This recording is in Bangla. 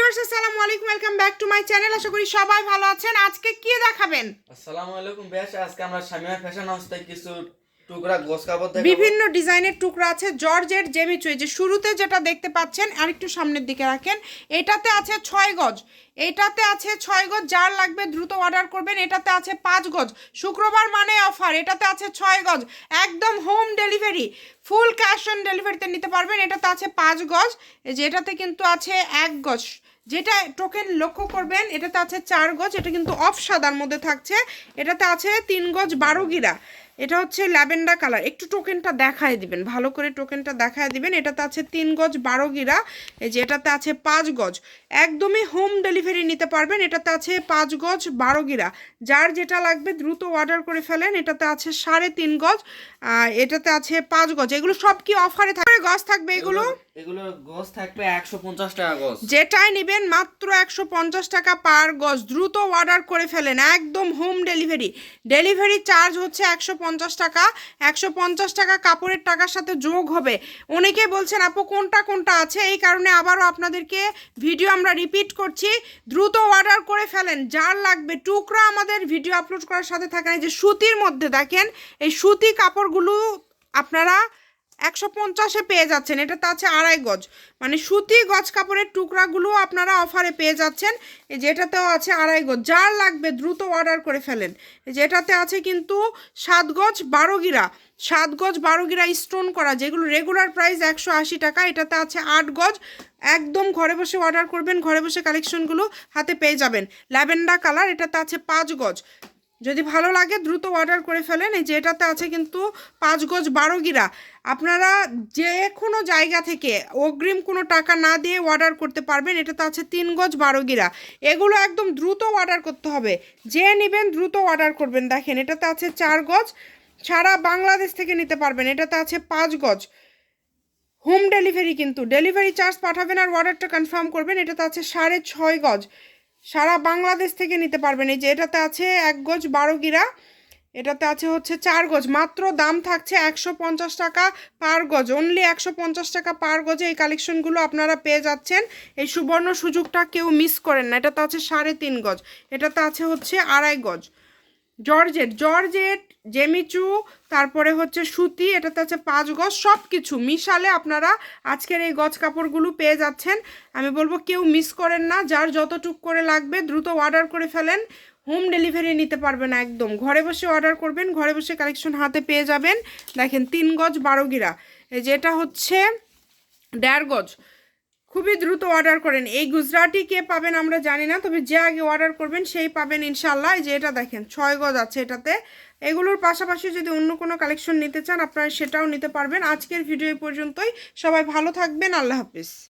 ভিউয়ার্স আসসালামু আলাইকুম, welcome back to my channel. আশা করি সবাই ভালো আছেন। আজকে কি দেখাবেন? আসসালামু আলাইকুম বেশ, আজকে আমরা শামিমা ফ্যাশন হাউস থেকে কিছু টুকরা গোস কাপড় দেখাবো। বিভিন্ন ডিজাইনের টুকরা আছে, জর্জেট, জেমিচুই। যে শুরুতে যেটা দেখতে পাচ্ছেন আর একটু সামনের দিকে রাখেন, এটাতে আছে 6 গজ, এটাতে আছে 6 গজ। যার লাগবে দ্রুত অর্ডার করবেন। এটাতে আছে 5 গজ, শুক্রবার মানে অফার। এটাতে আছে 6 গজ, একদম home delivery, full cash on ডেলিভারিতে নিতে পারবেন। এটাতে আছে 5 গজ, এই যে এটাতে কিন্তু আছে 1 গজ। যেটা টোকেন লক্ষ্য করবেন, এটাতে আছে 4 গজ, এটা কিন্তু অফ সাদার মধ্যে থাকছে। এটাতে আছে 3 গজ 12 গিরা, এটা হচ্ছে ল্যাভেন্ডার কালার। একটু টোকেনটা দেখায় দিবেন, ভালো করে টোকেনটা দেখায় দিবেন। এটাতে আছে 3 গজ 12 গিরা, এই যে এটাতে আছে 5 গজ, একদমই হোম ডেলিভারি নিতে পারবেন। এটাতে আছে 5 গজ 12 গিরা। যার যেটা লাগবে দ্রুত অর্ডার করে ফেলেন। এটাতে আছে 3.5 গজ, এটাতে আছে 5 গজ। এগুলো সব কি অফারে থাকবে? গজ থাকবে এগুলো গজ থাকবে 150 টাকা গজ। যেটাই নেবেন মাত্র 150 টাকা পার গজ। দ্রুত অর্ডার করে ফেলেন, একদম হোম ডেলিভারি। ডেলিভারি চার্জ হচ্ছে 150 টাকা। 150 টাকা কাপড়ের টাকার সাথে যোগ হবে। অনেকে বলছেন আপু কোনটা কোনটা আছে, এই কারণে আবারও আপনাদেরকে ভিডিও আমরা রিপিট করছি। দ্রুত অর্ডার করে ফেলেন, যার লাগবে টুকরা আমাদের ভিডিও আপলোড করার সাথে থাকেন। এই যে সুতির মধ্যে দেখেন, এই সুতি কাপড়গুলো আপনারা 150-এ পেয়ে যাচ্ছেন। এটাতে আছে 2.5 গজ, মানে সুতি গজ কাপড়ের টুকরাগুলো আপনারা অফারে পেয়ে যাচ্ছেন। এই যেটাতেও আছে 2.5 গজ। যার লাগবে দ্রুত অর্ডার করে ফেলেন। এই যেটাতে আছে কিন্তু 7 গজ 12 গিরা, 7 গজ 12 গিরা স্টোন করা, যেগুলো রেগুলার প্রাইস 180 টাকা। এটাতে আছে 8 গজ। একদম ঘরে বসে অর্ডার করবেন, ঘরে বসে কালেকশনগুলো হাতে পেয়ে যাবেন। ল্যাভেন্ডার কালার, এটাতে আছে 5 গজ। যদি ভালো লাগে দ্রুত অর্ডার করে ফেলেন। এই যে এটাতে আছে কিন্তু 5 গজ 12 গিরা। আপনারা যে কোনো জায়গা থেকে অগ্রিম কোনো টাকা না দিয়ে অর্ডার করতে পারবেন। এটাতে আছে 3 গজ 12 গিরা। এগুলো একদম দ্রুত অর্ডার করতে হবে, যে নেবেন দ্রুত অর্ডার করবেন। দেখেন এটাতে আছে 4 গজ, সারা বাংলাদেশ থেকে নিতে পারবেন। এটাতে আছে 5 গজ, হোম ডেলিভারি, কিন্তু ডেলিভারি চার্জ পাঠাবেন আর অর্ডারটা কনফার্ম করবেন। এটাতে আছে 6.5 গজ, সারা বাংলাদেশ থেকে নিতে পারবেন। এই যে এটাতে আছে 1 গজ 12 গিরা, এটাতে আছে হচ্ছে 4 গজ। মাত্র দাম থাকছে 150 টাকা পার গজ, অনলি 150 টাকা পার গজে এই কালেকশনগুলো আপনারা পেয়ে যাচ্ছেন। এই সুবর্ণ সুযোগটা কেউ মিস করেন না। এটাতে আছে 3.5 গজ, এটাতে আছে হচ্ছে 2.5 গজ। জর্জেট, জর্জেট, জেমিচু, তারপরে হচ্ছে সুতি, এটাতে আছে 5 গজ। সব কিছু মিশালে আপনারা আজকের এই গজ কাপড়গুলো পেয়ে যাচ্ছেন। আমি বলবো কেউ মিস করেন না, যার যতটুক করে লাগবে দ্রুত অর্ডার করে ফেলেন। হোম ডেলিভারি নিতে পারবেন, একদম ঘরে বসে অর্ডার করবেন, ঘরে বসে কালেকশন হাতে পেয়ে যাবেন। দেখেন 3 গজ 12 গিরা, এই যেটা হচ্ছে 1.5 গজ। খুবই দ্রুত অর্ডার করেন। এই গুজরাটি কে পাবেন আমরা জানি না, তবে যে আগে অর্ডার করবেন সেই পাবেন ইনশাল্লাহ। এই যে এটা দেখেন 6 গজ আছে এটাতে। এগুলোর পাশাপাশি যদি অন্য কোনো কালেকশন নিতে চান আপনারা সেটাও নিতে পারবেন। আজকের ভিডিও এই পর্যন্তই। সবাই ভালো থাকবেন, আল্লাহ হাফিজ।